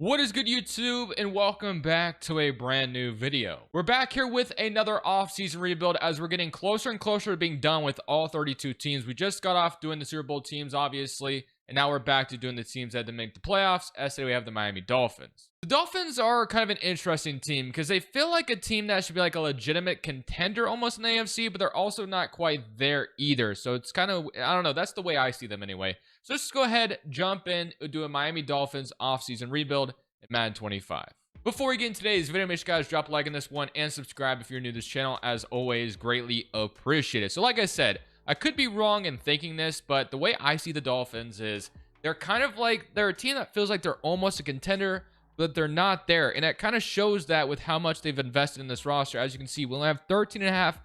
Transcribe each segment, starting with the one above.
What is good, YouTube, and welcome back to a brand new video. We're back here with another off-season rebuild as we're getting closer and closer to being done with all 32 teams. We just got off doing the Super Bowl teams, obviously, and now we're back to doing the teams that had to make the playoffs. As today we have the Miami Dolphins. The Dolphins are kind of an interesting team because they feel like a team that should be like a legitimate contender almost in the AFC, but they're also not quite there either. So it's kind of, I don't know, that's the way I see them anyway. So let's go ahead, jump in, do a Miami Dolphins offseason rebuild in Madden 25. Before we get into today's video, make sure you guys drop a like on this one and subscribe if you're new to this channel. As always, greatly appreciated. So like I said, I could be wrong in thinking this, but the way I see the Dolphins is they're kind of like, they're a team that feels like they're almost a contender, but they're not there. And it kind of shows that with how much they've invested in this roster. As you can see, we only have $13.5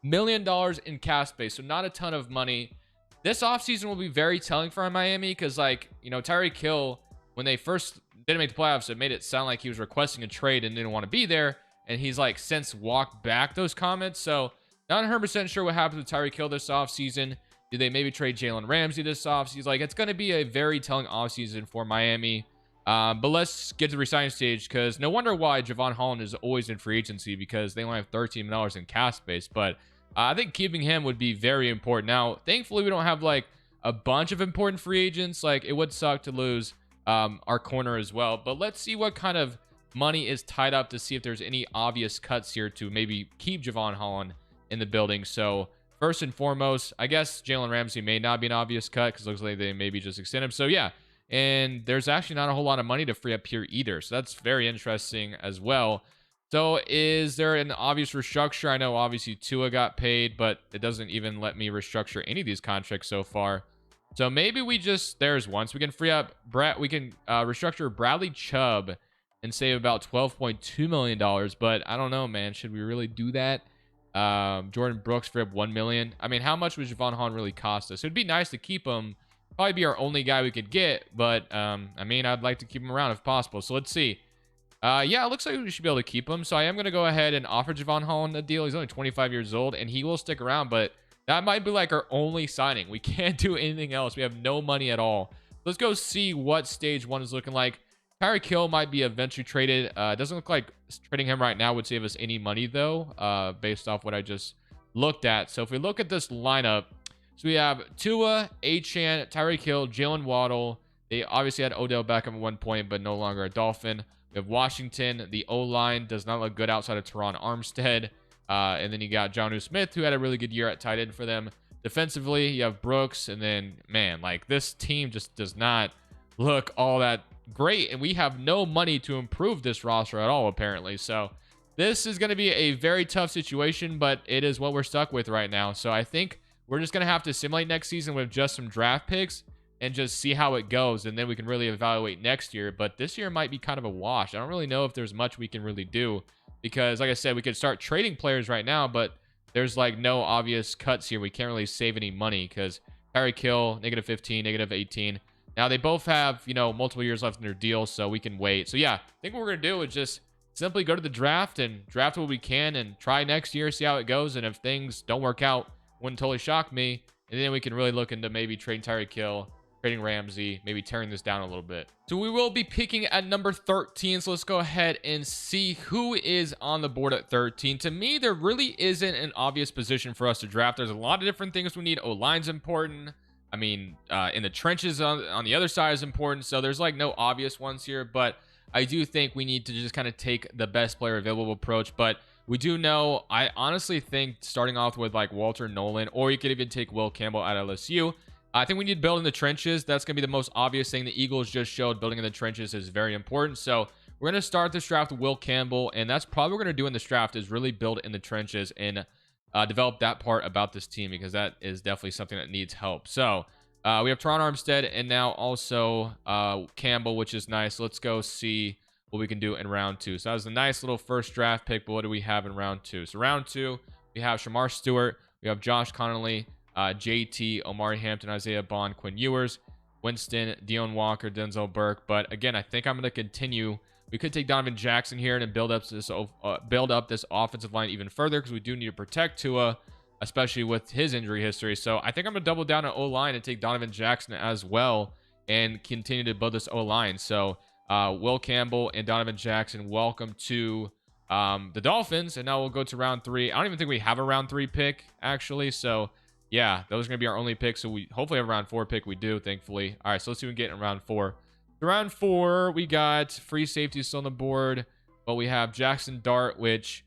million in cap space, so not a ton of money. This offseason will be very telling for Miami because, like, you know, Tyreek Hill, when they first didn't make the playoffs, it made it sound like he was requesting a trade and didn't want to be there. And he's, like, since walked back those comments. So, not 100% sure what happens with Tyreek Hill this offseason. Do they maybe trade Jalen Ramsey this offseason? Like, it's going to be a very telling offseason for Miami. But let's get to the resigning stage because no wonder why Jevon Holland is always in free agency because they only have $13 million in cap space. But I think keeping him would be very important. Now, thankfully, we don't have like a bunch of important free agents. Like, it would suck to lose our corner as well. But let's see what kind of money is tied up to see if there's any obvious cuts here to maybe keep Jevon Holland in the building. So first and foremost, I guess Jalen Ramsey may not be an obvious cut because it looks like they maybe just extend him. So yeah, and there's actually not a whole lot of money to free up here either. So that's very interesting as well. So is there an obvious restructure? I know obviously Tua got paid, but it doesn't even let me restructure any of these contracts so far. So maybe we just, there's one. So we can free up we can restructure Bradley Chubb and save about $12.2 million. But I don't know, man. Should we really do that? Jordan Brooks free up $1 million. I mean, how much would Jevon Holland really cost us? It'd be nice to keep him. Probably be our only guy we could get. But I mean, I'd like to keep him around if possible. So let's see. Yeah, it looks like we should be able to keep him. So I am going to go ahead and offer Jevon Holland a deal. He's only 25 years old, and he will stick around. But that might be like our only signing. We can't do anything else. We have no money at all. Let's go see what stage one is looking like. Tyreek Hill might be eventually traded. It doesn't look like trading him right now would save us any money, though, based off what I just looked at. So if we look at this lineup, so we have Tua, Achane, Tyreek Hill, Jalen Waddle. They obviously had Odell Beckham at one point, but no longer a Dolphin. We have Washington. The O-line does not look good outside of Teron Armstead. And then you got Jonnu Smith, who had a really good year at tight end for them. Defensively, you have Brooks. And then, man, like, this team just does not look all that great. And we have no money to improve this roster at all, apparently. So this is going to be a very tough situation, but it is what we're stuck with right now. So I think we're just going to have to simulate next season with just some draft picks and just see how it goes, and then we can really evaluate next year. But this year might be kind of a wash. I don't really know if there's much we can really do because, like I said, we could start trading players right now, but there's like no obvious cuts here. We can't really save any money because Tyreek Hill, -15, -18. Now they both have, you know, multiple years left in their deal, so we can wait. So yeah, I think what we're going to do is just simply go to the draft and draft what we can and try next year, see how it goes. And if things don't work out, wouldn't totally shock me. And then we can really look into maybe trading Tyreek Hill, trading Ramsey, maybe tearing this down a little bit. So we will be picking at number 13. So let's go ahead and see who is on the board at 13. To me, there really isn't an obvious position for us to draft. There's a lot of different things we need. O-line's important. I mean, in the trenches on the other side is important. So there's like no obvious ones here, but I do think we need to just kind of take the best player available approach. But we do know, I honestly think starting off with like Walter Nolan, or you could even take Will Campbell at LSU. I think we need to build in the trenches. That's going to be the most obvious thing. The Eagles just showed building in the trenches is very important. So we're going to start this draft with Will Campbell, and that's probably what we're going to do in this draft is really build in the trenches and develop that part about this team because that is definitely something that needs help. So we have Teron Armstead and now also Campbell, which is nice. Let's go see what we can do in round 2. So that was a nice little first draft pick, but what do we have in round 2? So round 2, we have Shamar Stewart, we have Josh Connolly, JT, Omari Hampton, Isaiah Bond, Quinn Ewers, Winston, Dion Walker, Denzel Burke. But again, I think I'm going to continue. We could take Donovan Jackson here and build up this offensive line even further because we do need to protect Tua, especially with his injury history. So I think I'm going to double down on O-line and take Donovan Jackson as well and continue to build this O-line. So Will Campbell and Donovan Jackson, welcome to the Dolphins. And now we'll go to round 3. I don't even think we have a round 3 pick, actually. So, yeah, those are going to be our only picks. So we hopefully have a round 4 pick. We do, thankfully. All right, so let's see what we get in round 4. So round 4, we got free safety still on the board. But we have Jackson Dart, which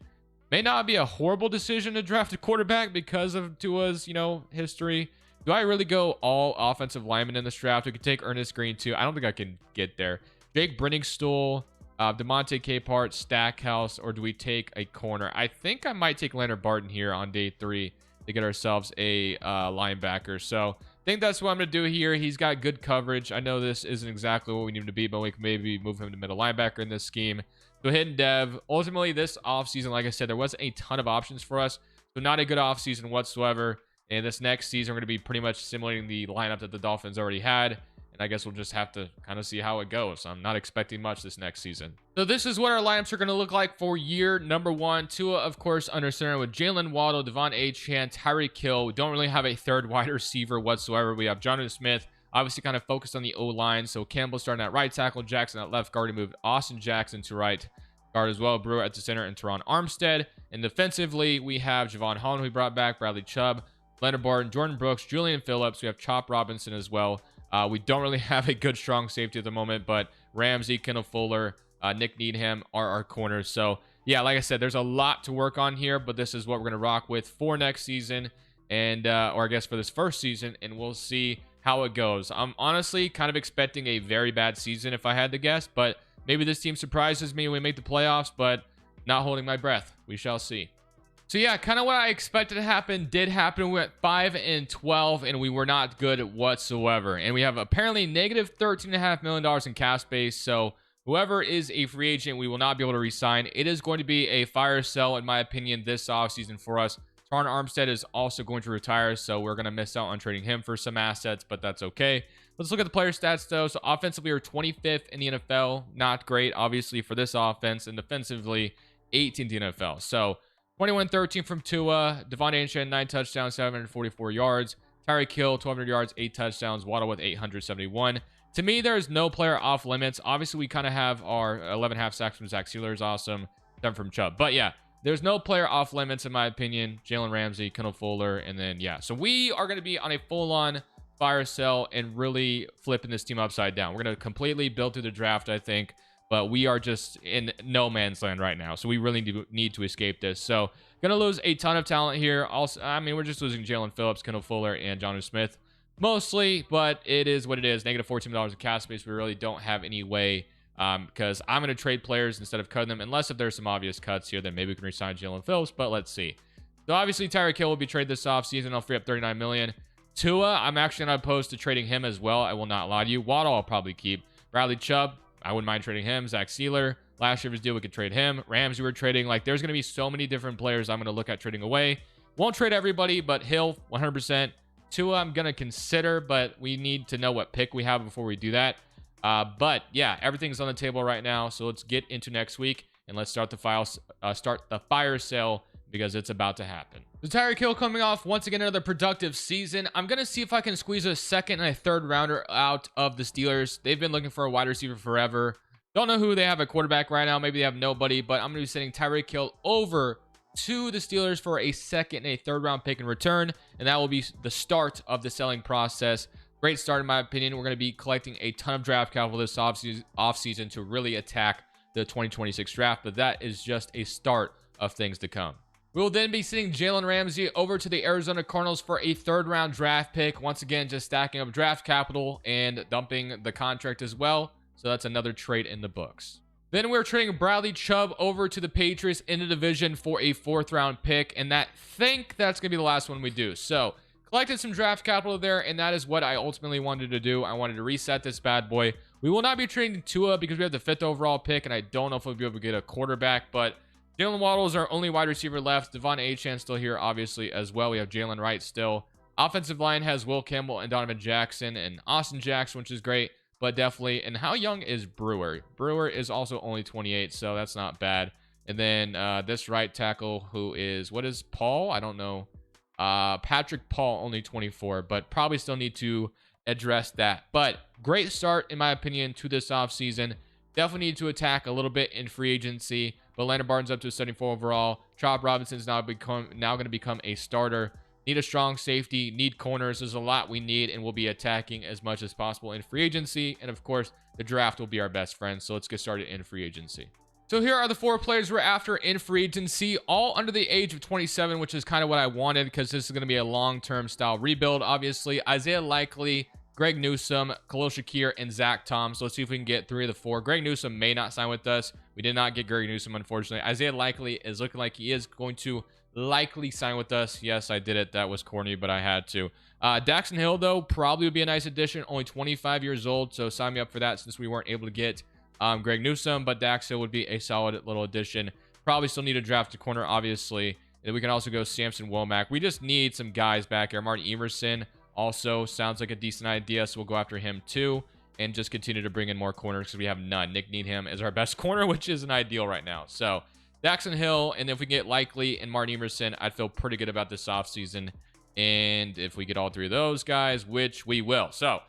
may not be a horrible decision to draft a quarterback because of Tua's, history. Do I really go all offensive linemen in this draft? We could take Ernest Green, too. I don't think I can get there. Jake Brenningstool, DeMonte Capehart, Stackhouse, or do we take a corner? I think I might take Leonard Barton here on day 3 to get ourselves a linebacker. So I think that's what I'm going to do here. He's got good coverage. I know this isn't exactly what we need him to be, but we can maybe move him to middle linebacker in this scheme. So hidden dev. Ultimately, this offseason, like I said, there wasn't a ton of options for us. So not a good offseason whatsoever. And this next season, we're going to be pretty much simulating the lineup that the Dolphins already had. And I guess we'll just have to kind of see how it goes. I'm not expecting much this next season. So this is what our lineups are going to look like for year number 1. Tua, of course, under center with Jalen Waddle, Devon Achane, Tyreek Hill. We don't really have a third wide receiver whatsoever. We have Jonnu Smith, obviously kind of focused on the O-line. So Campbell starting at right tackle, Jackson at left guard. He moved Austin Jackson to right guard as well. Brewer at the center and Teron Armstead. And defensively, we have Javon Holland, who we brought back, Bradley Chubb, Leonard Barton, Jordan Brooks, Julian Phillips. We have Chop Robinson as well. We don't really have a good strong safety at the moment, but Ramsey, Kendall Fuller, Nick Needham are our corners. So yeah, like I said, there's a lot to work on here, but this is what we're going to rock with for next season, and or I guess for this first season, and we'll see how it goes. I'm honestly kind of expecting a very bad season if I had to guess, but maybe this team surprises me when we make the playoffs, but not holding my breath. We shall see. So yeah, kind of what I expected to happen did happen. We went 5-12, and we were not good whatsoever. And we have apparently negative $13.5 million in cap space. So whoever is a free agent, we will not be able to re-sign. It is going to be a fire sale, in my opinion, this offseason for us. Teron Armstead is also going to retire, so we're going to miss out on trading him for some assets, but that's okay. Let's look at the player stats, though. So offensively, we're 25th in the NFL. Not great, obviously, for this offense. And defensively, 18th in the NFL. So 21-13 from Tua. Devon Achane, 9 touchdowns, 744 yards. Tyreek Hill, 1,200 yards, 8 touchdowns. Waddle with 871. To me, there is no player off limits. Obviously, we kind of have our 11.5 sacks from Zach Sealer is awesome. 7 from Chubb. But yeah, there's no player off limits, in my opinion. Jalen Ramsey, Kendall Fuller, and then, yeah. So we are going to be on a full-on fire sale and really flipping this team upside down. We're going to completely build through the draft, I think. But we are just in no man's land right now. So we really need to escape this. So going to lose a ton of talent here. Also, I mean, we're just losing Jalen Phillips, Kendall Fuller, and Jonnu Smith mostly. But it is what it is. Negative $14 in cap space. We really don't have any way because I'm going to trade players instead of cutting them. Unless if there's some obvious cuts here, then maybe we can resign Jalen Phillips. But let's see. So obviously, Tyreek Hill will be traded this offseason. I'll free up $39 million. Tua, I'm actually not opposed to trading him as well. I will not lie to you. Waddle, I'll probably keep. Bradley Chubb, I wouldn't mind trading him. Zach Sealer, last year's deal, we could trade him. Ramsey, we're trading. Like, there's going to be so many different players I'm going to look at trading away. Won't trade everybody, but Hill, 100%. Tua, I'm going to consider, but we need to know what pick we have before we do that. But, yeah, everything's on the table right now, so let's get into next week, and let's start the fire sale because it's about to happen. So Tyreek Hill coming off once again another productive season. I'm going to see if I can squeeze a second and a third rounder out of the Steelers. They've been looking for a wide receiver forever. Don't know who they have at quarterback right now. Maybe they have nobody, but I'm going to be sending Tyreek Hill over to the Steelers for a second and a third round pick in return, and that will be the start of the selling process. Great start in my opinion. We're going to be collecting a ton of draft capital this offseason to really attack the 2026 draft, but that is just a start of things to come. We will then be sending Jalen Ramsey over to the Arizona Cardinals for a third round draft pick. Once again, just stacking up draft capital and dumping the contract as well. So that's another trade in the books. Then we're trading Bradley Chubb over to the Patriots in the division for a fourth round pick. And that's going to be the last one we do. So collected some draft capital there, and that is what I ultimately wanted to do. I wanted to reset this bad boy. We will not be trading Tua because we have the 5th overall pick, and I don't know if we'll be able to get a quarterback, but Jalen Waddle is our only wide receiver left. Devon Achane still here, obviously, as well. We have Jalen Wright still. Offensive line has Will Campbell and Donovan Jackson and Austin Jackson, which is great, but definitely. And how young is Brewer? Brewer is also only 28, so that's not bad. And then this right tackle, who is, what is Paul? I don't know. Patrick Paul, only 24, but probably still need to address that. But great start, in my opinion, to this offseason. Definitely need to attack a little bit in free agency. But Landon Barnes up to a 74 overall. Chop Robinson's now going to become a starter. Need a strong safety. Need corners. There's a lot we need, and we'll be attacking as much as possible in free agency. And of course, the draft will be our best friend. So let's get started in free agency. So here are the 4 players we're after in free agency, all under the age of 27, which is kind of what I wanted because this is going to be a long-term style rebuild. Obviously, Isaiah Likely, Greg Newsome, Khalil Shakir, and Zach Tom. So let's see if we can get 3 of the 4. Greg Newsome may not sign with us. We did not get Greg Newsome, unfortunately. Isaiah Likely is looking like he is going to likely sign with us. Yes, I did it. That was corny, but I had to. Daxton Hill, though, probably would be a nice addition. Only 25 years old, so sign me up for that since we weren't able to get Greg Newsome, but Dax Hill would be a solid little addition. Probably still need a drafted corner, obviously. And then we can also go Samson Womack. We just need some guys back here. Martin Emerson also sounds like a decent idea, so we'll go after him too. And just continue to bring in more corners because we have none. Nick Needham is our best corner, which isn't ideal right now. So Daxton Hill, and if we get Likely and Martin Emerson, I'd feel pretty good about this offseason. And if we get all 3 of those guys, which we will. So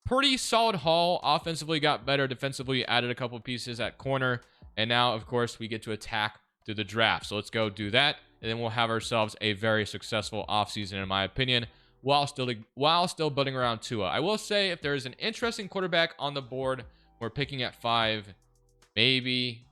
pretty solid haul. Offensively got better. Defensively added a couple pieces at corner. And now, of course, we get to attack through the draft. So let's go do that. And then we'll have ourselves a very successful offseason, in my opinion, while still building around Tua. I will say if there is an interesting quarterback on the board, we're picking at 5. Maybe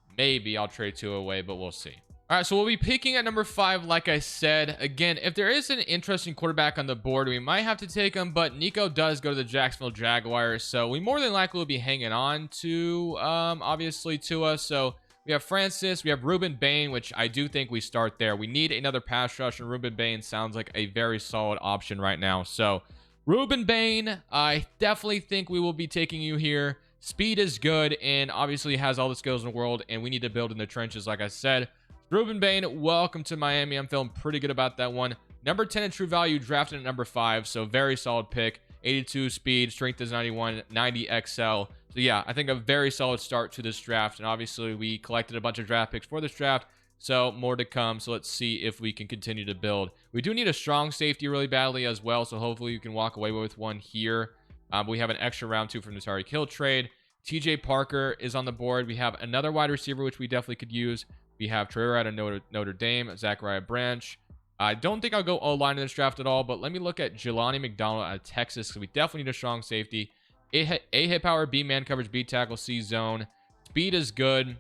I'll trade Tua away, but we'll see. All right, so we'll be picking at number 5, like I said. Again, if there is an interesting quarterback on the board, we might have to take him, but Nico does go to the Jacksonville Jaguars, so we more than likely will be hanging on to, obviously, Tua. So we have Francis, we have Ruben Bain, which I do think we start there. We need another pass rush, and Ruben Bain sounds like a very solid option right now. So Ruben Bain, I definitely think we will be taking you here. Speed is good, and obviously has all the skills in the world, and we need to build in the trenches, like I said. Ruben Bain, welcome to Miami. I'm feeling pretty good about that one. Number 10 in true value, drafted at number 5, so very solid pick. 82 speed, strength is 91, 90 XL. So yeah, I think a very solid start to this draft. And obviously we collected a bunch of draft picks for this draft, so more to come. So let's see if we can continue to build. We do need a strong safety really badly as well, so hopefully you can walk away with one here. But we have an extra round 2 from the Tyreek Hill trade. TJ Parker is on the board. We have another wide receiver, which we definitely could use. We have Troyer out of Notre Dame, Zachariah Branch. I don't think I'll go O-line in this draft at all, but let me look at Jelani McDonald out of Texas because we definitely need a strong safety. A hit power, B man coverage, B tackle, C zone. Speed is good. You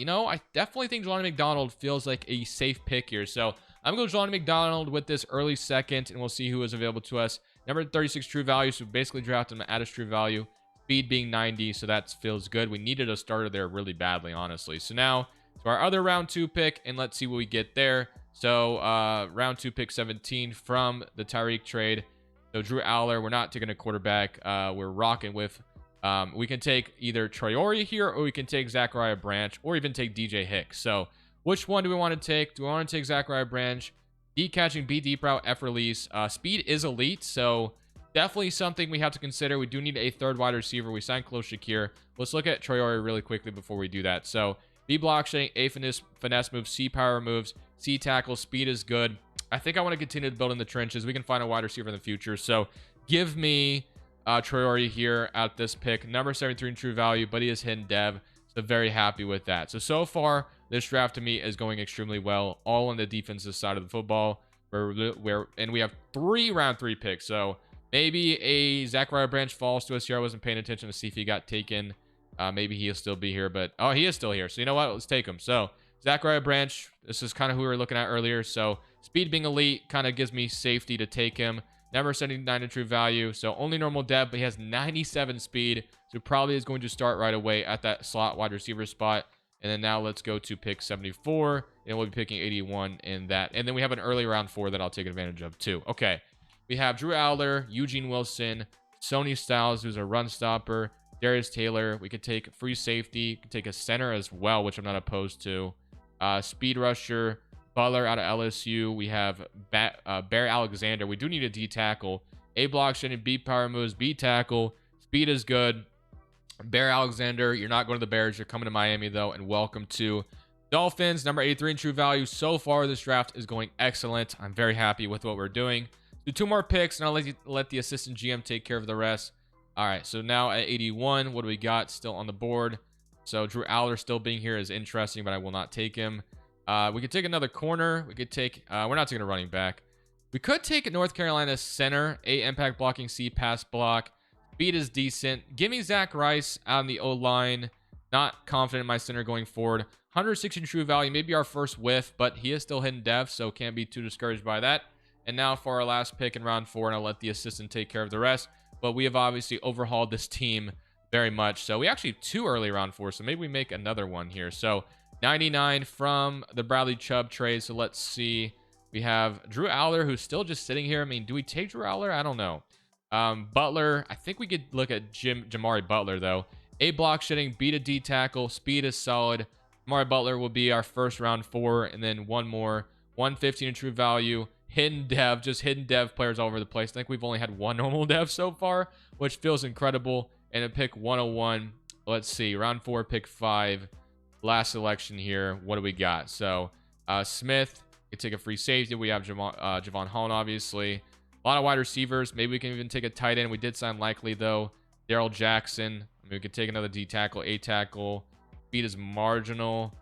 know, I definitely think Jelani McDonald feels like a safe pick here. So I'm going to go Jelani McDonald with this early second, and we'll see who is available to us. Number 36 true value, so basically draft him at his true value. Speed being 90, so that feels good. We needed a starter there really badly, honestly. So now to our other round 2 pick, and let's see what we get there. So round 2 pick 17 from the Tyreek trade. So Drew Aller, we're not taking a quarterback. We're rocking with, we can take either Troyori here, or we can take Zachariah Branch, or even take DJ Hicks. So which one do we want to take? Do we want to take Zachariah Branch? D catching, B deep route, F release. Speed is elite, so definitely something we have to consider. We do need a 3rd wide receiver. We signed Khalil Shakir. Let's look at Troyori really quickly before we do that. So B blockchain, A finesse moves, C power moves, C tackle, speed is good. I think I want to continue to build in the trenches. We can find a wide receiver in the future. So give me Troyori here at this pick. Number 73 in true value, but he is hidden dev. So very happy with that. So far, this draft to me is going extremely well. All on the defensive side of the football. And we have 3 round 3 picks. So maybe a Zachariah Branch falls to us here. I wasn't paying attention to see if he got taken. Maybe he'll still be here, but oh, he is still here. So you know what? Let's take him. So Zachariah Branch, this is kind of who we were looking at earlier. So speed being elite kind of gives me safety to take him. Number 79 in true value. So only normal depth, but he has 97 speed. So probably is going to start right away at that slot wide receiver spot. And then now let's go to pick 74. And we'll be picking 81 in that. And then we have an early round 4 that I'll take advantage of too. Okay. We have Drew Aller, Eugene Wilson, Sony Styles, who's a run stopper, Darius Taylor. We could take free safety. We could take a center as well, which I'm not opposed to. Speed rusher, Butler out of LSU. We have Bear Alexander. We do need a D tackle. A block shooting, B power moves, B tackle. Speed is good. Bear Alexander, you're not going to the Bears. You're coming to Miami, though, and welcome to Dolphins. Number 83 in true value. So far, this draft is going excellent. I'm very happy with what we're doing. Do 2 more picks, and I'll let the assistant GM take care of the rest. All right, so now at 81, what do we got still on the board? So Drew Aller still being here is interesting, but I will not take him. We could take another corner. We could take, we're not taking a running back. We could take North Carolina center, A, impact blocking, C, pass block. Speed is decent. Give me Zach Rice on the O-line. Not confident in my center going forward. 160 true value, maybe our first whiff, but he is still hidden depth, so can't be too discouraged by that. And now for our last pick in round 4, and I'll let the assistant take care of the rest. But we have obviously overhauled this team very much. So we actually have 2 early round 4, so maybe we make another one here. So 99 from the Bradley Chubb trade. So let's see. We have Drew Aller, who's still just sitting here. I mean, do we take Drew Aller? I don't know. Butler, I think we could look at Jamari Butler, though. A block shitting, B to D tackle, speed is solid. Jamari Butler will be our first round 4, and then one more. 115 in true value. Hidden dev, just hidden dev players all over the place. I think we've only had 1 normal dev so far, which feels incredible. And a pick 101. Let's see, round 4, pick 5. Last selection here. What do we got? So, Smith, you take a free safety. We have Javon Holland, obviously. A lot of wide receivers. Maybe we can even take a tight end. We did sign Likely, though. Daryl Jackson. I mean, we could take another D tackle, A tackle. Speed is marginal.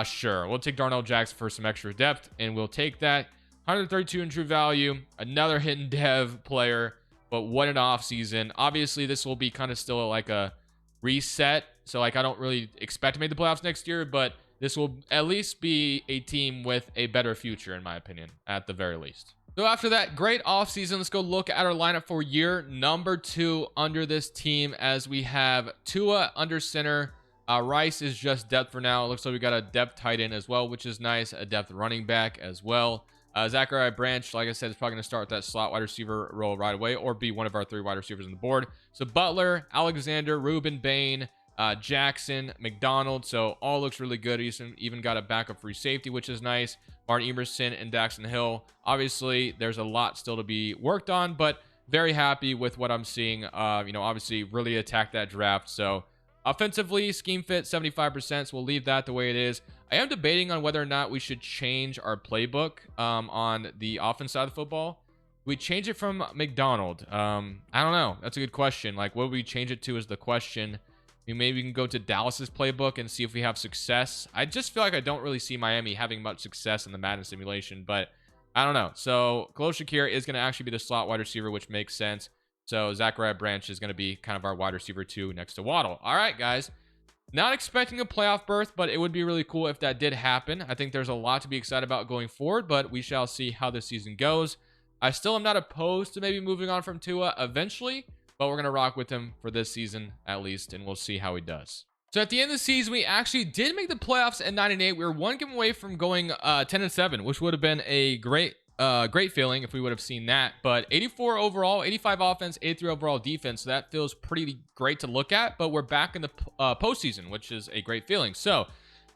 Sure. We'll take Darnell Jackson for some extra depth, and we'll take that. 132 in true value. Another hidden dev player, but what an offseason. Obviously, this will be kind of still like a reset. So, like, I don't really expect to make the playoffs next year, but this will at least be a team with a better future, in my opinion, at the very least. So after that great offseason, let's go look at our lineup for year number 2 under this team, as we have Tua under center. Rice is just depth for now. It looks like we got a depth tight end as well, which is nice. A depth running back as well. Zachariah Branch, like I said, is probably going to start with that slot wide receiver role right away, or be one of our 3 wide receivers on the board. So Butler, Alexander, Ruben Bain, Jackson, McDonald. So all looks really good. He's even got a backup free safety, which is nice. Martin Emerson and Daxton Hill. Obviously, there's a lot still to be worked on, but very happy with what I'm seeing. Obviously really attacked that draft. So offensively, scheme fit 75%, so we'll leave that the way it is. I am debating on whether or not we should change our playbook on the offense side of the football. We change it from McDonald. I don't know. That's a good question. Like, what would we change it to is the question. Maybe we can go to Dallas's playbook and see if we have success. I just feel like I don't really see Miami having much success in the Madden simulation, but I don't know. So Khalil Shakir is going to actually be the slot wide receiver, which makes sense. So Zachariah Branch is going to be kind of our wide receiver 2 next to Waddle. All right, guys. Not expecting a playoff berth, but it would be really cool if that did happen. I think there's a lot to be excited about going forward, but we shall see how this season goes. I still am not opposed to maybe moving on from Tua eventually, but we're going to rock with him for this season at least, and we'll see how he does. So at the end of the season, we actually did make the playoffs at 9-8. We were 1 game away from going 10-7, which would have been a great feeling if we would have seen that. But 84 overall, 85 offense, 83 overall defense. So that feels pretty great to look at. But we're back in the postseason, which is a great feeling. So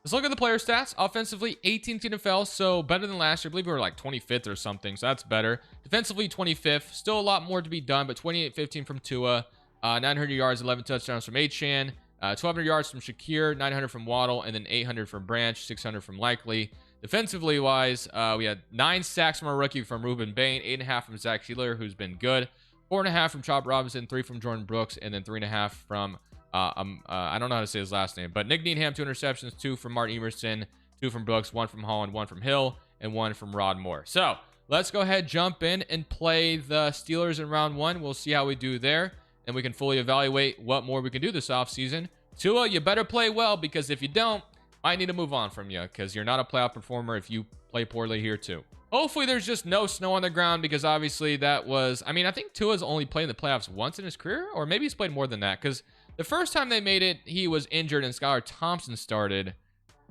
let's look at the player stats. Offensively, 18th NFL, so better than last year. I believe we were like 25th or something, so that's better. Defensively, 25th. Still a lot more to be done, but 28-15 from Tua. 900 yards, 11 touchdowns from Achane. 1,200 yards from Shakir, 900 from Waddle, and then 800 from Branch, 600 from Likely. Defensively wise, we had 9 sacks from our rookie from Ruben Bain, 8.5 from Zach Sheeler, who's been good, 4.5 from Chop Robinson, 3 from Jordan Brooks, and then 3.5 from I don't know how to say his last name, but Nick Needham, 2 interceptions, 2 from Martin Emerson, 2 from Brooks, 1 from Holland, 1 from Hill, and 1 from Rod Moore. So let's go ahead, jump in, and play the Steelers in round 1. We'll see how we do there, and we can fully evaluate what more we can do this offseason. Tua, you better play well, because if you don't, I need to move on from you, because you're not a playoff performer if you play poorly here too. Hopefully there's just no snow on the ground, because obviously that was, I mean, I think Tua's only played in the playoffs once in his career, or maybe he's played more than that, because the first time they made it, he was injured and Skylar Thompson started.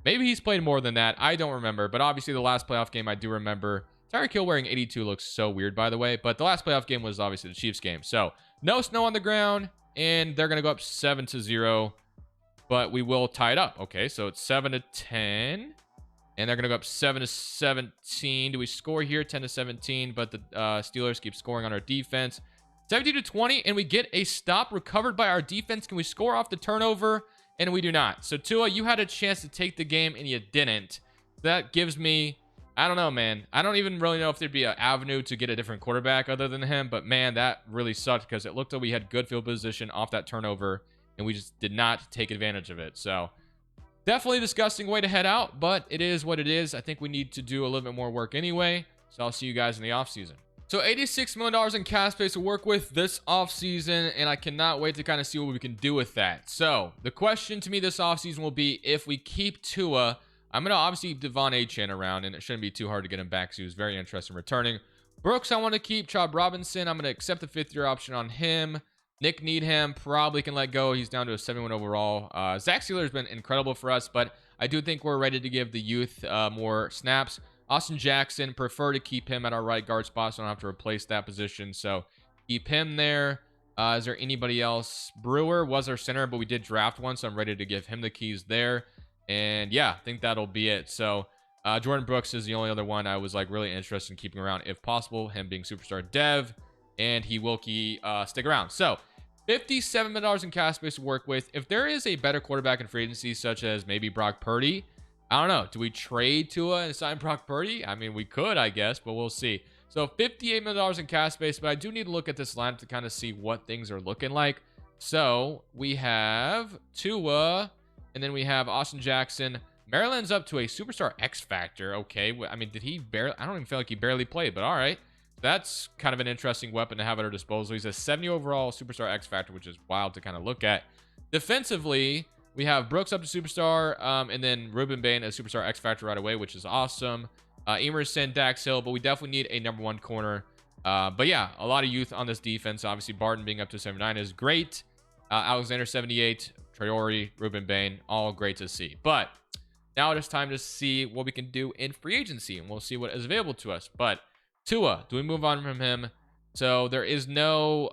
Maybe he's played more than that. I don't remember, but obviously the last playoff game I do remember. Tyreek Hill wearing 82 looks so weird, by the way, but the last playoff game was obviously the Chiefs game. So no snow on the ground, and they're going to go up 7-0. But we will tie it up. Okay, so it's 7-10. And they're going to go up 7-17. Do we score here? 10-17. But the Steelers keep scoring on our defense. 17-20. And we get a stop recovered by our defense. Can we score off the turnover? And we do not. So, Tua, you had a chance to take the game, and you didn't. That gives me, I don't know, man. I don't even really know if there'd be an avenue to get a different quarterback other than him. But, man, that really sucked, because it looked like we had good field position off that turnover. and we just did not take advantage of it. So definitely a disgusting way to head out, but it is what it is. I think we need to do a little bit more work anyway. So I'll see you guys in the offseason. So $86 million in cap space to work with this offseason, and I cannot wait to kind of see what we can do with that. So the question to me this offseason will be, if we keep Tua, I'm going to obviously keep Devon Achane around, and it shouldn't be too hard to get him back because he was very interested in returning. Brooks, I want to keep. Chubb Robinson, I'm going to accept the 5th-year option on him. Nick Needham probably can let go. He's down to a 71 overall. Zach Sealer has been incredible for us, but I do think we're ready to give the youth more snaps. Austin Jackson, prefer to keep him at our right guard spot so I don't have to replace that position. So keep him there. Is there anybody else? Brewer was our center, but we did draft one, so I'm ready to give him the keys there. And yeah, I think that'll be it. So Jordan Brooks is the only other one I was like really interested in keeping around if possible, him being superstar dev, and he will stick around. So $57 million in cap space to work with. If there is a better quarterback in free agency, such as maybe Brock Purdy, I don't know. Do we trade Tua and sign Brock Purdy? I mean, we could, I guess, but we'll see. So $58 million in cap space, but I do need to look at this lineup to kind of see what things are looking like. So we have Tua, and then we have Austin Jackson. Maryland's up to a superstar X Factor. Okay. I mean, did he barely? I don't even feel like he barely played, but all right. That's kind of an interesting weapon to have at our disposal. He's a 70 overall superstar X Factor, which is wild to kind of look at. Defensively, we have Brooks up to superstar, and then Ruben Bain as superstar X Factor right away, which is awesome. Emerson, Dax Hill, but we definitely need a number 1 corner. But yeah, a lot of youth on this defense. Obviously, Barton being up to 79 is great. Alexander 78, Traore, Ruben Bain, all great to see. But now it is time to see what we can do in free agency, and we'll see what is available to us. But Tua, do we move on from him? So there is no,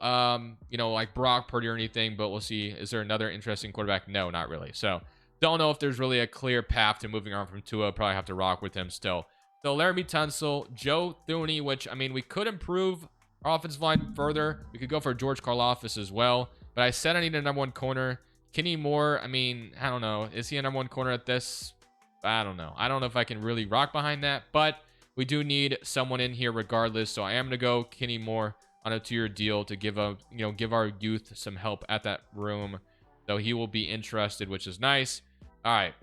like Brock Purdy or anything, but we'll see. Is there another interesting quarterback? No, not really. So don't know if there's really a clear path to moving on from Tua. Probably have to rock with him still. So Laramie Tunsil, Joe Thuney, which, I mean, we could improve our offensive line further. We could go for George Karlaftis as well. But I said I need a number 1 corner. Kenny Moore, I mean, I don't know. Is he a number 1 corner at this? I don't know. I don't know if I can really rock behind that, but we do need someone in here regardless. So I am going to go Kenny Moore on a 2-year deal to give our youth some help at that room. So he will be interested, which is nice. All right.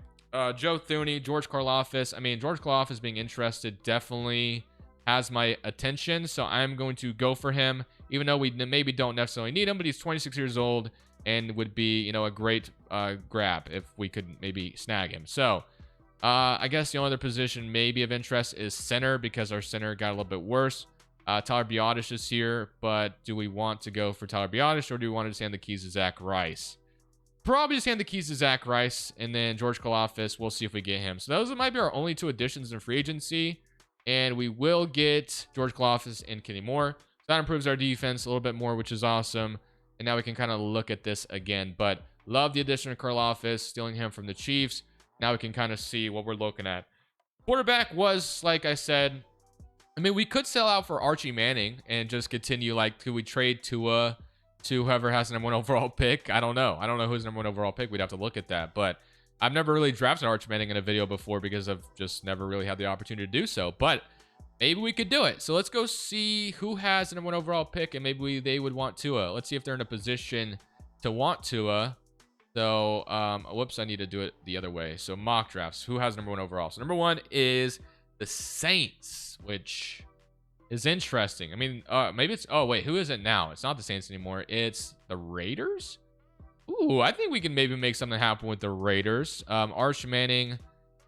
Joe Thuney, George Karlaftis. I mean, George Karlaftis being interested definitely has my attention. So I'm going to go for him, even though we maybe don't necessarily need him, but he's 26 years old and would be, a great grab if we could maybe snag him. So I guess the only other position maybe of interest is center, because our center got a little bit worse. Tyler Biotish is here, but do we want to go for Tyler Biotish, or do we want to just hand the keys to Zach Rice? Probably just hand the keys to Zach Rice, and then George Karlaftis, we'll see if we get him. So those might be our only 2 additions in free agency, and we will get George Karlaftis and Kenny Moore. So that improves our defense a little bit more, which is awesome. And now we can kind of look at this again, but love the addition of Karlaftis, stealing him from the Chiefs. Now we can kind of see what we're looking at. Quarterback was, like I said, I mean, we could sell out for Archie Manning and just continue, could we trade Tua to whoever has the number 1 overall pick? I don't know. I don't know who's the number 1 overall pick. We'd have to look at that. But I've never really drafted Archie Manning in a video before because I've just never really had the opportunity to do so. But maybe we could do it. So let's go see who has the number 1 overall pick, and maybe they would want Tua. Let's see if they're in a position to want Tua. So, whoops, I need to do it the other way. So mock drafts, who has number 1 overall? So number 1 is the Saints, which is interesting. I mean, maybe it's, oh wait, who is it now? It's not the Saints anymore. It's the Raiders. Ooh, I think we can maybe make something happen with the Raiders. Arch Manning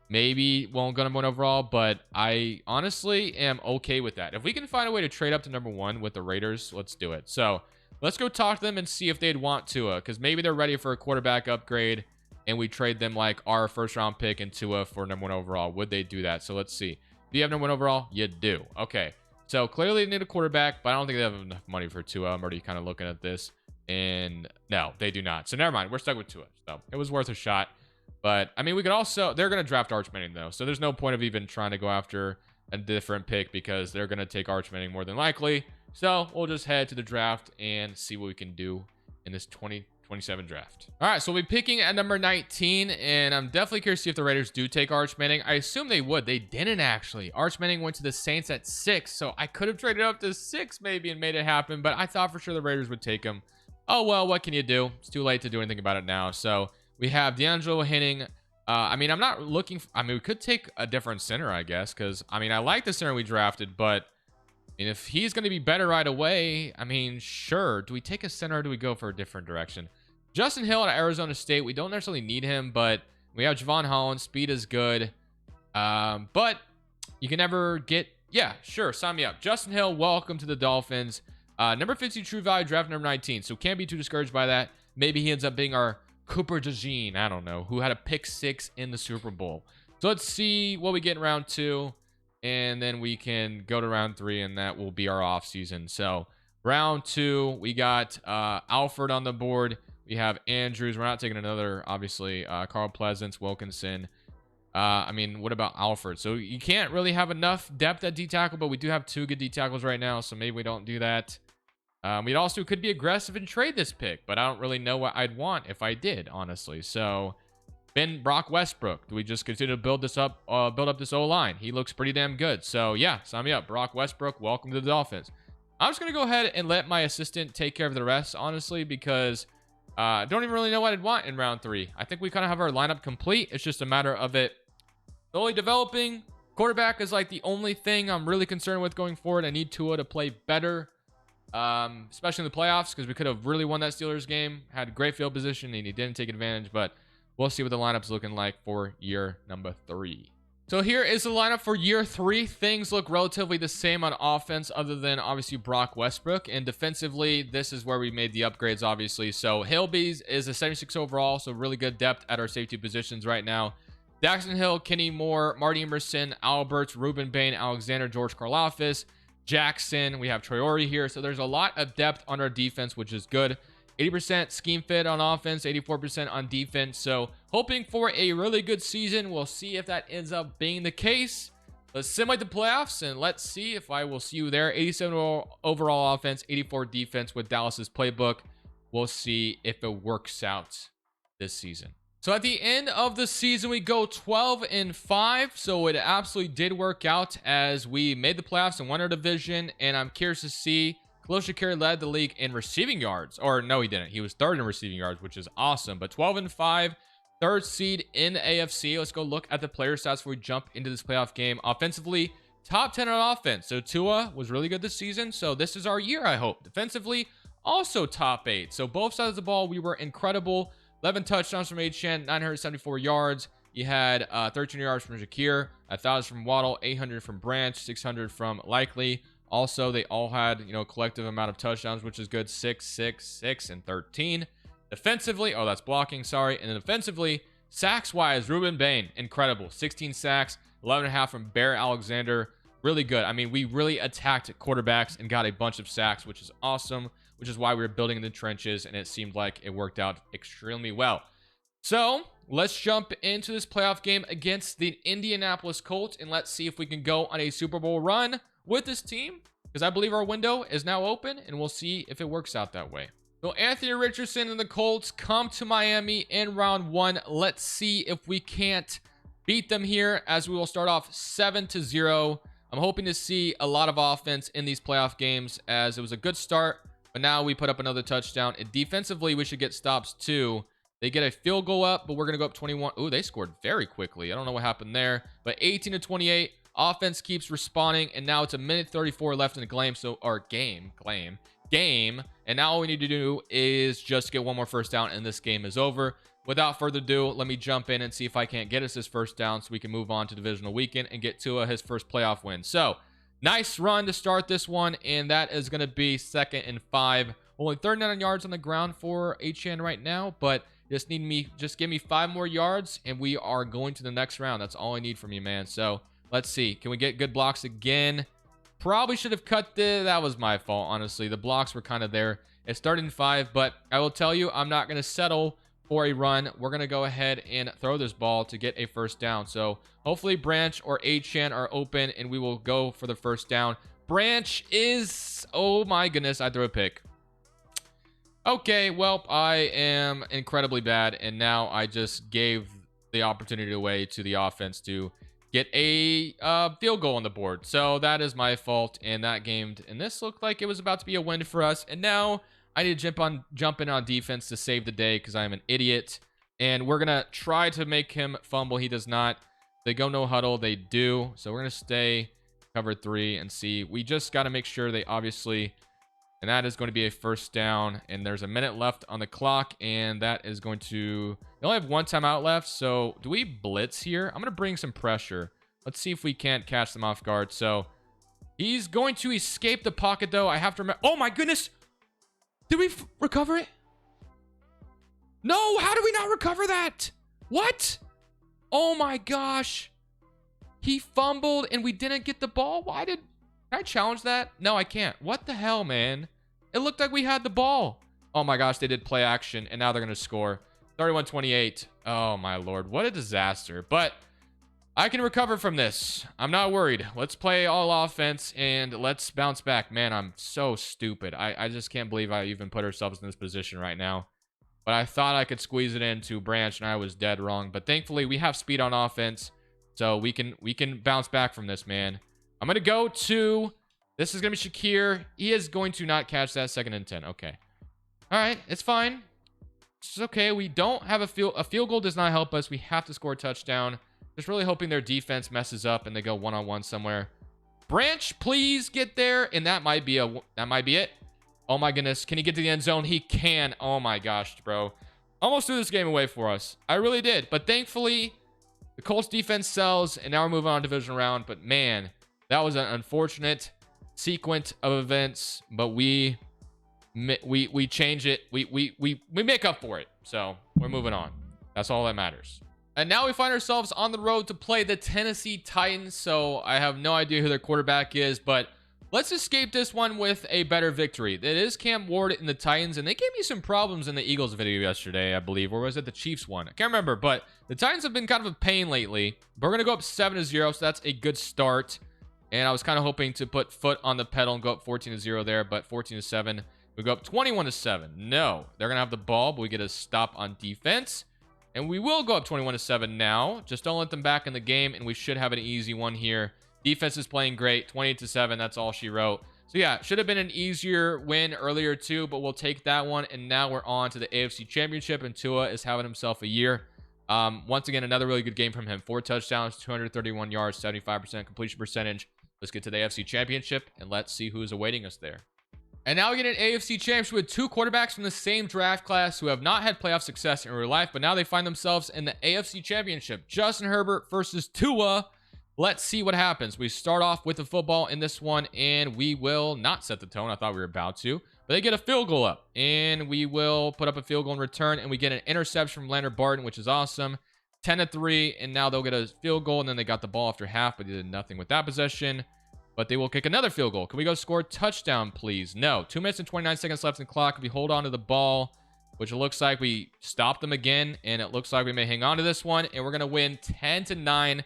maybe won't go number 1 overall, but I honestly am okay with that. If we can find a way to trade up to number 1 with the Raiders, let's do it. So let's go talk to them and see if they'd want Tua, because maybe they're ready for a quarterback upgrade and we trade them like our 1st round pick and Tua for number 1 overall. Would they do that? So let's see. Do you have number 1 overall? You do. Okay. So clearly they need a quarterback, but I don't think they have enough money for Tua. I'm already kind of looking at this, and no, they do not. So never mind. We're stuck with Tua. So it was worth a shot. But I mean, we could also, they're going to draft Arch Manning though. So there's no point of even trying to go after a different pick because they're going to take Arch Manning more than likely. So we'll just head to the draft and see what we can do in this 2027 draft. All right, so we'll be picking at number 19, and I'm definitely curious to see if the Raiders do take Arch Manning. I assume they would. They didn't actually. Arch Manning went to the Saints at 6, so I could have traded up to 6 maybe and made it happen, but I thought for sure the Raiders would take him. Oh, well, what can you do? It's too late to do anything about it now. So we have D'Angelo Henning. I mean, I'm not looking I mean, we could take a different center, I guess, because, I mean, I like the center we drafted, but I mean, if he's going to be better right away, I mean, sure. Do we take a center or do we go for a different direction? Justin Hill at Arizona State. We don't necessarily need him, but we have Javon Holland. Speed is good. But you can never get... Yeah, sure. Sign me up. Justin Hill, welcome to the Dolphins. Number 50 true value, draft number 19. So can't be too discouraged by that. Maybe he ends up being our Cooper DeJean, I don't know, who had a pick 6 in the Super Bowl. So let's see what we get in round 2. And then we can go to round 3, and that will be our off season. So round 2, we got Alford on the board. We have Andrews. We're not taking another, obviously. Carl Pleasance, Wilkinson. I mean, what about Alford? So you can't really have enough depth at D-tackle, but we do have 2 good D-tackles right now, so maybe we don't do that. We also could be aggressive and trade this pick, but I don't really know what I'd want if I did, honestly. So Brock Westbrook. Do we just continue to build up this O-line? He looks pretty damn good. So yeah, sign me up. Brock Westbrook, welcome to the Dolphins. I'm just going to go ahead and let my assistant take care of the rest, honestly, because I don't even really know what I'd want in round 3. I think we kind of have our lineup complete. It's just a matter of it slowly developing. Quarterback is like the only thing I'm really concerned with going forward. I need Tua to play better, especially in the playoffs, because we could have really won that Steelers game. Had great field position, and he didn't take advantage, but we'll see what the lineup's looking like for year number 3. So here is the lineup for year 3. Things look relatively the same on offense, other than obviously Brock Westbrook. And defensively, this is where we made the upgrades, obviously. So Hilbees is a 76 overall, so really good depth at our safety positions right now. Daxton Hill, Kenny Moore, Marty Emerson, Alberts, Ruben Bain, Alexander, George Karlaftis, Jackson. We have Traore here. So there's a lot of depth on our defense, which is good. 80% scheme fit on offense, 84% on defense. So hoping for a really good season. We'll see if that ends up being the case. Let's simulate the playoffs, and let's see if I will see you there. 87 overall offense, 84 defense with Dallas's playbook. We'll see if it works out this season. So at the end of the season, we go 12-5. So it absolutely did work out as we made the playoffs and won our division. And I'm curious to see... Khalil Shakir led the league in receiving yards. Or no, he didn't. He was 3rd in receiving yards, which is awesome. But 12-5, 3rd seed in the AFC. Let's go look at the player stats before we jump into this playoff game. Offensively, top 10 on offense. So Tua was really good this season. So this is our year, I hope. Defensively, also top 8. So both sides of the ball, we were incredible. 11 touchdowns from Achane, 974 yards. You had 13 yards from Shakir, 1,000 from Waddle, 800 from Branch, 600 from Likely. Also, they all had, collective amount of touchdowns, which is good. 6, 6, 6, and 13. Defensively, that's blocking, sorry. And then defensively, sacks-wise, Ruben Bain, incredible. 16 sacks, 11.5 from Bear Alexander. Really good. I mean, we really attacked quarterbacks and got a bunch of sacks, which is awesome, which is why we were building in the trenches, and it seemed like it worked out extremely well. So, let's jump into this playoff game against the Indianapolis Colts, and let's see if we can go on a Super Bowl run with this team, because I believe our window is now open, and we'll see if it works out that way. So Anthony Richardson and the Colts come to Miami in round 1. Let's see if we can't beat them here, as we will start off 7-0. I'm hoping to see a lot of offense in these playoff games, as it was a good start, but now we put up another touchdown. And defensively, we should get stops too. They get a field goal up, but we're going to go up 21. Ooh, they scored very quickly. I don't know what happened there, but 18-28. Offense keeps responding, and now it's a minute 34 left in the game. And now all we need to do is just get one more first down, and this game is over. Without further ado, let me jump in and see if I can't get us this first down so we can move on to divisional weekend and get Tua his first playoff win. So, nice run to start this one, and that is going to be 2nd and 5. Only 39 yards on the ground for HN right now, but just give me 5 more yards, and we are going to the next round. That's all I need from you, man. So, let's see. Can we get good blocks again? Probably should have cut that was my fault, honestly. The blocks were kind of there. It's 3rd and 5, but I will tell you, I'm not going to settle for a run. We're going to go ahead and throw this ball to get a first down. So hopefully Branch or Achane are open, and we will go for the first down. Branch is... Oh my goodness, I threw a pick. Okay, well, I am incredibly bad, and now I just gave the opportunity away to the offense to get a field goal on the board. So that is my fault in that game. And this looked like it was about to be a win for us. And now I need to jump in on defense to save the day because I'm an idiot. And we're going to try to make him fumble. He does not. They go no huddle. They do. So we're going to stay cover 3 and see. We just got to make sure they obviously... And that is going to be a first down. And there's a minute left on the clock. And that is going to... They only have one timeout left. So do we blitz here? I'm going to bring some pressure. Let's see if we can't catch them off guard. So he's going to escape the pocket, though. I have to remember... Oh, my goodness. Did we recover it? No, how did we not recover that? What? Oh, my gosh. He fumbled and we didn't get the ball. Can I challenge that? No, I can't. What the hell, man? It looked like we had the ball. Oh my gosh, they did play action and now they're going to score. 31-28. Oh my Lord, what a disaster. But I can recover from this. I'm not worried. Let's play all offense and let's bounce back. Man, I'm so stupid. I just can't believe I even put ourselves in this position right now. But I thought I could squeeze it into Branch and I was dead wrong. But thankfully, we have speed on offense. So we can bounce back from this, man. I'm going to go to... This is going to be Shakir. He is going to not catch that 2nd and 10. Okay. All right. It's fine. It's okay. We don't have a field goal does not help us. We have to score a touchdown. Just really hoping their defense messes up and they go one-on-one somewhere. Branch, please get there. And that might be it. Oh my goodness. Can he get to the end zone? He can. Oh my gosh, bro. Almost threw this game away for us. I really did. But thankfully... The Colts defense sells, and now we're moving on to division round. But man, that was an unfortunate sequence of events. But we change it. We make up for it. So we're moving on. That's all that matters. And now we find ourselves on the road to play the Tennessee Titans. So I have no idea who their quarterback is, but let's escape this one with a better victory. It is Cam Ward in the Titans, and they gave me some problems in the Eagles video yesterday, I believe. Or was it the Chiefs one? I can't remember, but the Titans have been kind of a pain lately. But we're going to go up 7-0, so that's a good start. And I was kind of hoping to put foot on the pedal and go up 14-0 there, but 14-7. We go up 21-7. No, they're going to have the ball, but we get a stop on defense. And we will go up 21-7 now. Just don't let them back in the game, and we should have an easy one here. Defense is playing great. 28-7. That's all she wrote. So yeah, should have been an easier win earlier too, but we'll take that one. And now we're on to the AFC Championship, and Tua is having himself a year. Once again, another really good game from him. 4 touchdowns, 231 yards, 75% completion percentage. Let's get to the AFC Championship and let's see who's awaiting us there. And now we get an AFC Championship with 2 quarterbacks from the same draft class who have not had playoff success in real life, but now they find themselves in the AFC Championship. Justin Herbert versus Tua. Let's see what happens. We start off with the football in this one, and we will not set the tone. I thought we were about to. But they get a field goal up, and we will put up a field goal in return, and we get an interception from Leonard Barton, which is awesome. 10-3, and now they'll get a field goal, and then they got the ball after half, but they did nothing with that possession. But they will kick another field goal. Can we go score a touchdown, please? No. 2 minutes and 29 seconds left in the clock. If we hold on to the ball, which it looks like we stopped them again, and it looks like we may hang on to this one, and we're going to win 10-9.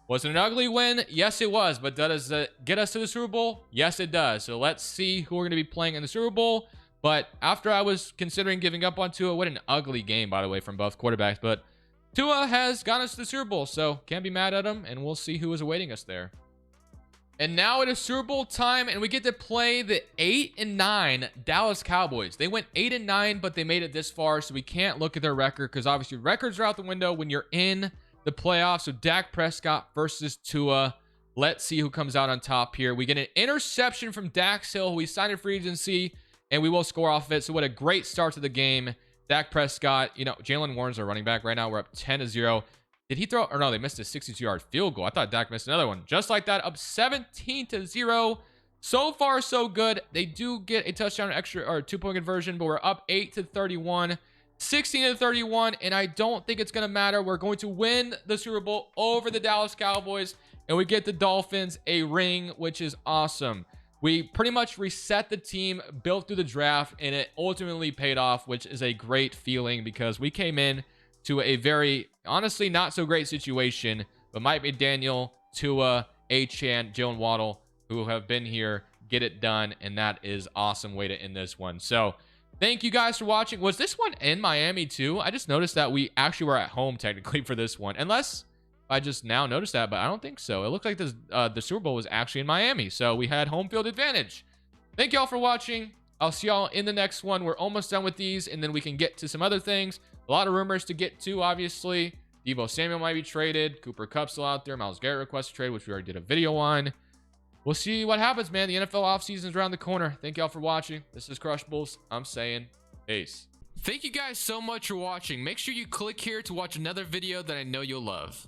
Was it an ugly win? Yes, it was. But does it get us to the Super Bowl? Yes, it does. So let's see who we're going to be playing in the Super Bowl. But after I was considering giving up on Tua, what an ugly game, by the way, from both quarterbacks. But Tua has gotten us to the Super Bowl, so can't be mad at him. And we'll see who is awaiting us there. And now it is Super Bowl time, and we get to play the 8-9 Dallas Cowboys. They went 8-9, but they made it this far, so we can't look at their record because obviously records are out the window when you're in the playoffs. So Dak Prescott versus Tua. Let's see who comes out on top here. We get an interception from Dax Hill, who we signed in free agency, and we will score off of it. So what a great start to the game. Dak Prescott, Jalen Warren's our running back right now. We're up 10-0. Did he throw? Or no, they missed a 62-yard field goal. I thought Dak missed another one. Just like that, up 17-0. So far, so good. They do get a touchdown extra or 2-point conversion, but we're up 8-31. 16-31, and I don't think it's going to matter. We're going to win the Super Bowl over the Dallas Cowboys, and we get the Dolphins a ring, which is awesome. We pretty much reset the team, built through the draft, and it ultimately paid off, which is a great feeling because we came in to a very, honestly, not so great situation, but Mike McDaniel, Tua, Achane, Jalen Waddle, who have been here, get it done, and that is awesome way to end this one. So thank you guys for watching. Was this one in Miami too? I just noticed that we actually were at home technically for this one. Unless I just now noticed that, but I don't think so. It looked like this, the Super Bowl was actually in Miami. So we had home field advantage. Thank you all for watching. I'll see y'all in the next one. We're almost done with these, and then we can get to some other things. A lot of rumors to get to, obviously. Deebo Samuel might be traded. Cooper Kupp still out there. Myles Garrett requests a trade, which we already did a video on. We'll see what happens, man. The NFL offseason is around the corner. Thank y'all for watching. This is Crushables. I'm saying peace. Thank you guys so much for watching. Make sure you click here to watch another video that I know you'll love.